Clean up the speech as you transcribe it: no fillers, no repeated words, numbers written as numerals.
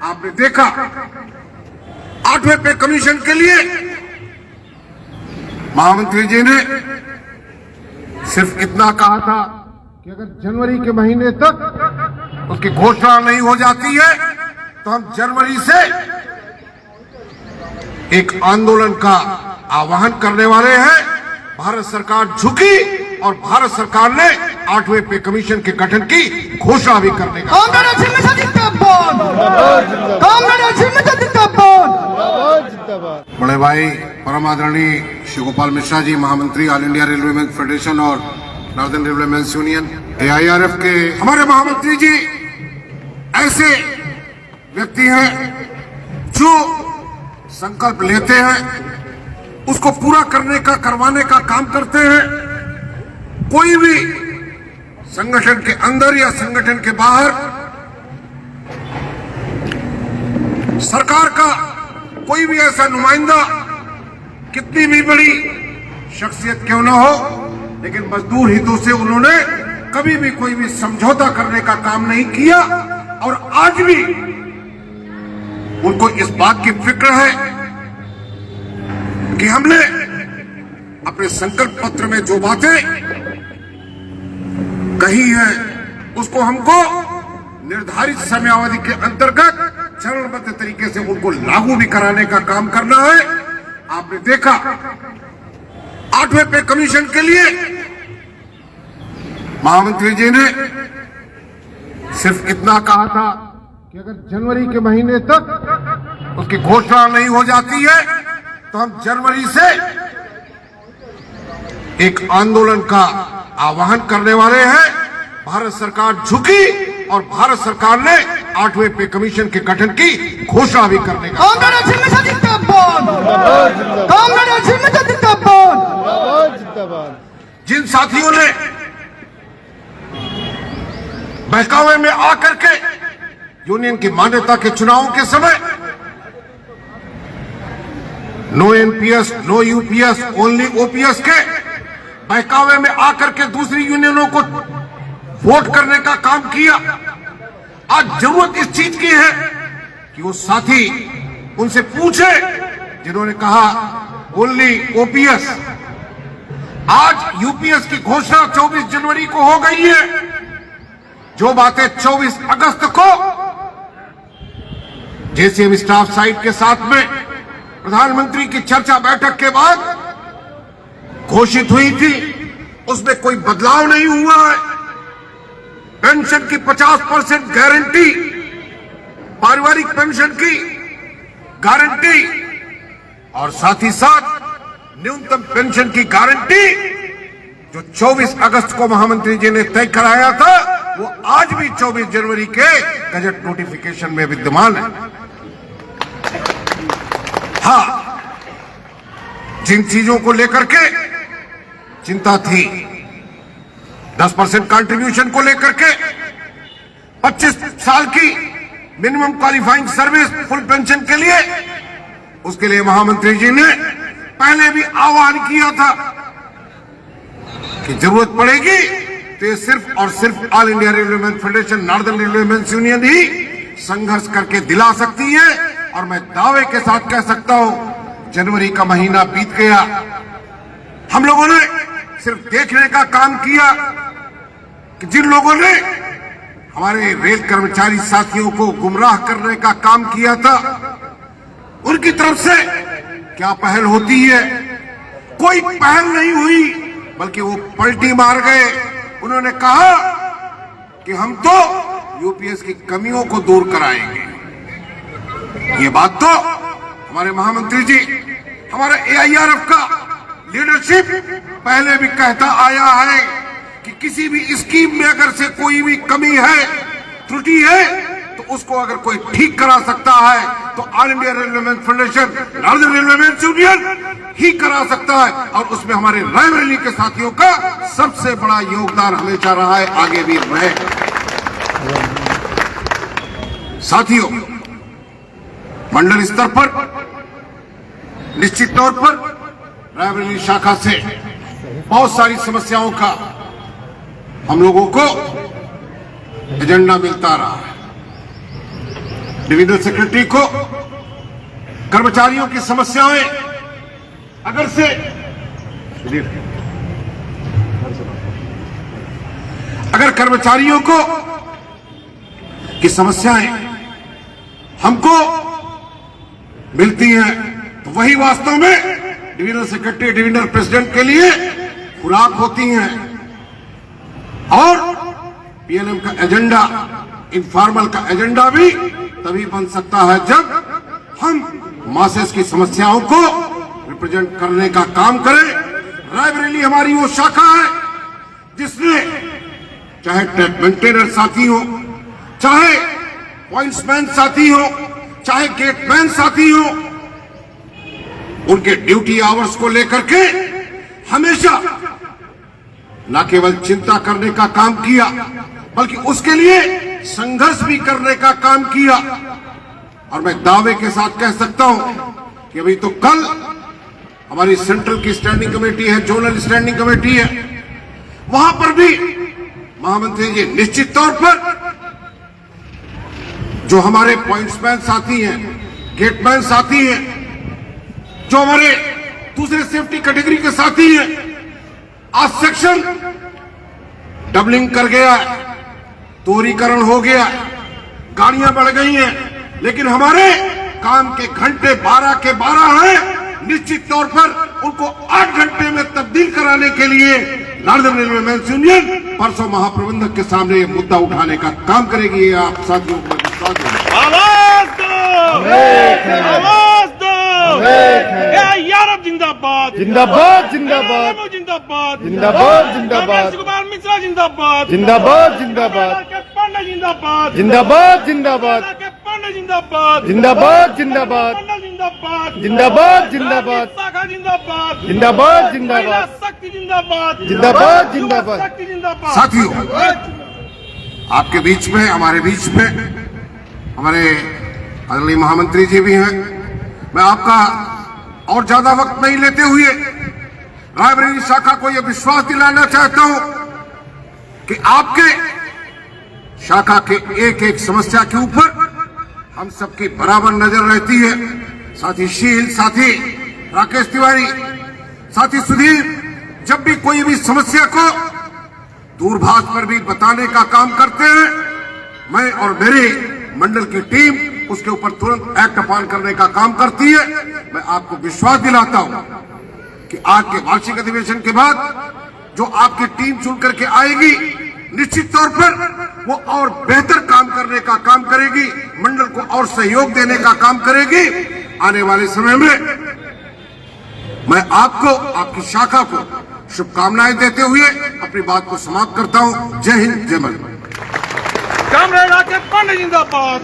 आपने देखा 8वें पे कमीशन के लिए महामंत्री जी ने सिर्फ इतना कहा था कि अगर जनवरी के महीने तक उसकी घोषणा नहीं हो जाती है तो हम जनवरी से एक आंदोलन का आह्वान करने वाले हैं। भारत सरकार झुकी और भारत सरकार ने 8वें पे कमीशन के गठन की घोषणा भी करने का बड़े भाई परम आदरणीय श्री गोपाल मिश्रा जी, महामंत्री ऑल इंडिया रेलवे फेडरेशन और नॉर्दर्न रेलवे यूनियन AIRF के हमारे महामंत्री जी ऐसे व्यक्ति हैं जो संकल्प लेते हैं, उसको पूरा करवाने का काम करते हैं। कोई भी संगठन के अंदर या संगठन के बाहर सरकार का कोई भी ऐसा नुमाइंदा कितनी भी बड़ी शख्सियत क्यों ना हो, लेकिन मजदूर हितों से उन्होंने कभी भी कोई भी समझौता करने का काम नहीं किया। और आज भी उनको इस बात की फिक्र है कि हमने अपने संकल्प पत्र में जो बातें कही है उसको हमको निर्धारित समयावधि के अंतर्गत चरणबद्ध तरीके से उनको लागू भी कराने का काम करना है। आपने देखा 8वें पे कमीशन के लिए महामंत्री जी ने सिर्फ इतना कहा था कि अगर जनवरी के महीने तक उसकी घोषणा नहीं हो जाती है तो हम जनवरी से एक आंदोलन का आह्वान करने वाले हैं। भारत सरकार झुकी और भारत सरकार ने 8वें पे कमीशन के गठन की घोषणा भी करने का जिन साथियों ने बहकावे में आकर के यूनियन की मान्यता के चुनावों के समय no NPS, no UPS, only OPS के बहकावे में आकर के दूसरी यूनियनों को वोट करने का काम किया। आज जरूरत इस चीज की है कि वो साथी उनसे पूछे जिन्होंने कहा ओनली OPS। आज UPS की घोषणा 24 जनवरी को हो गई है। जो बातें 24 अगस्त को JCM स्टाफ साइट के साथ में प्रधानमंत्री की चर्चा बैठक के बाद घोषित हुई थी, उसमें कोई बदलाव नहीं हुआ है। पेंशन की 50% गारंटी, पारिवारिक पेंशन की गारंटी और साथ ही साथ न्यूनतम पेंशन की गारंटी जो 24 अगस्त को महामंत्री जी ने तय कराया था, वो आज भी 24 जनवरी के गजट नोटिफिकेशन में विद्यमान है। हाँ, जिन चीजों को लेकर के चिंता थी, 10% कंट्रीब्यूशन को लेकर के 25 साल की minimum qualifying service full pension के लिए, उसके लिए महामंत्री जी ने पहले भी आह्वान किया था कि जरूरत पड़ेगी तो ये सिर्फ और सिर्फ all India railway federation, northern railway union ही संघर्ष करके दिला सकती है। और मैं दावे के साथ कह सकता हूं, जनवरी का महीना बीत गया, हम लोगों ने सिर्फ देखने का काम किया कि जिन लोगों ने हमारे रेल कर्मचारी साथियों को गुमराह करने का काम किया था, उनकी तरफ से क्या पहल होती है? कोई पहल नहीं हुई, बल्कि वो पलटी मार गए। उन्होंने कहा कि हम तो UPS की कमियों को दूर कराएंगे। ये बात तो हमारे महामंत्री जी, हमारा AIRF का लीडरशिप पहले भी कहता आया है कि किसी भी स्कीम में अगर से कोई भी कमी है, त्रुटि है, तो उसको अगर कोई ठीक करा सकता है तो all India railway federation, northern railway union ही करा सकता है। और उसमें हमारे रायबरेली के साथियों का सबसे बड़ा योगदान हमेशा रहा है, आगे भी रहे। साथियों, मंडल स्तर पर निश्चित तौर पर रायबरेली शाखा से बहुत सारी समस्याओं का हम लोगों को एजेंडा मिलता रहा है। डिविजनल सेक्रेटरी को कर्मचारियों की समस्याएं अगर से अगर कर्मचारियों को की समस्याएं हमको मिलती हैं तो वही वास्तव में डिविजनल सेक्रेटरी डिविजनल प्रेसिडेंट के लिए खुराक होती हैं। और पीएलएम का एजेंडा इनफॉर्मल का एजेंडा भी तभी बन सकता है जब हम मासेस की समस्याओं को रिप्रेजेंट करने का काम करें। रायबरेली हमारी वो शाखा है जिसने चाहे ट्रैक मेंटेनर साथी हो, चाहे पॉइंट्समैन साथी हो, चाहे गेटमैन साथी हो, उनके ड्यूटी आवर्स को लेकर के हमेशा न केवल चिंता करने का काम किया बल्कि उसके लिए संघर्ष भी करने का काम किया। और मैं दावे के साथ कह सकता हूं कि अभी तो कल हमारी सेंट्रल की स्टैंडिंग कमेटी है, जोनल स्टैंडिंग कमेटी है, वहां पर भी महामंत्री जी निश्चित तौर पर जो हमारे पॉइंट्समैन साथी हैं, गेटमैन साथी हैं, जो हमारे दूसरे सेफ्टी कैटेगरी के साथी हैं, आज सेक्शन डबलिंग कर गया, दोहरीकरण हो गया, गाड़ियां बढ़ गई हैं, लेकिन हमारे काम के घंटे 12 के 12 हैं। निश्चित तौर पर उनको 8 घंटे में तब्दील कराने के लिए नॉर्दर्न रेलवे मेंस यूनियन परसों महाप्रबंधक के सामने ये मुद्दा उठाने का काम करेगी। ये आप साथियों को विश्वास है। आवाज दो, आवाज दो। यारब जिंदाबाद, जिंदाबाद जिंदाबाद जिंदाबाद, जिंदाबाद जिंदाबाद, कुमार मिश्रा जिंदाबाद, जिंदाबाद जिंदाबाद, पांडा जिंदाबाद, जिंदाबाद जिंदाबाद, पांडा जिंदाबाद, जिंदाबाद जिंदाबाद, जिंदाबाद, जिंदाबाद जिंदाबाद, शाखा जिंदाबाद, जिंदाबाद जिंदाबाद, शक्ति जिंदाबाद, जिंदाबाद जिंदाबाद। शक्ति जिंदाबाद। साथियों, आपके बीच में, हमारे बीच में हमारे आदरणीय महामंत्री जी भी हैं। मैं आपका और ज्यादा वक्त नहीं लेते हुए रायबरेली शाखा को यह विश्वास दिलाना चाहता हूं कि आपके शाखा के एक एक समस्या के ऊपर हम सबकी बराबर नजर रहती है। साथी शील, साथी राकेश तिवारी, साथी सुधीर, जब भी कोई भी समस्या को दूरभाष पर भी बताने का काम करते हैं, मैं और मेरी मंडल की टीम उसके ऊपर तुरंत एक्ट अपॉन करने का काम करती है। मैं आपको विश्वास दिलाता हूं कि आज के वार्षिक अधिवेशन के बाद जो आपकी टीम चुन करके आएगी, निश्चित तौर पर वो और बेहतर काम करने का काम करेगी, मंडल को और सहयोग देने का काम करेगी। आने वाले समय में मैं आपको, आपकी शाखा को शुभकामनाएं देते हुए अपनी बात को समाप्त करता हूं। जय हिंद, जय मल्ल। कामरेड राकेश पांडा जिंदाबाद।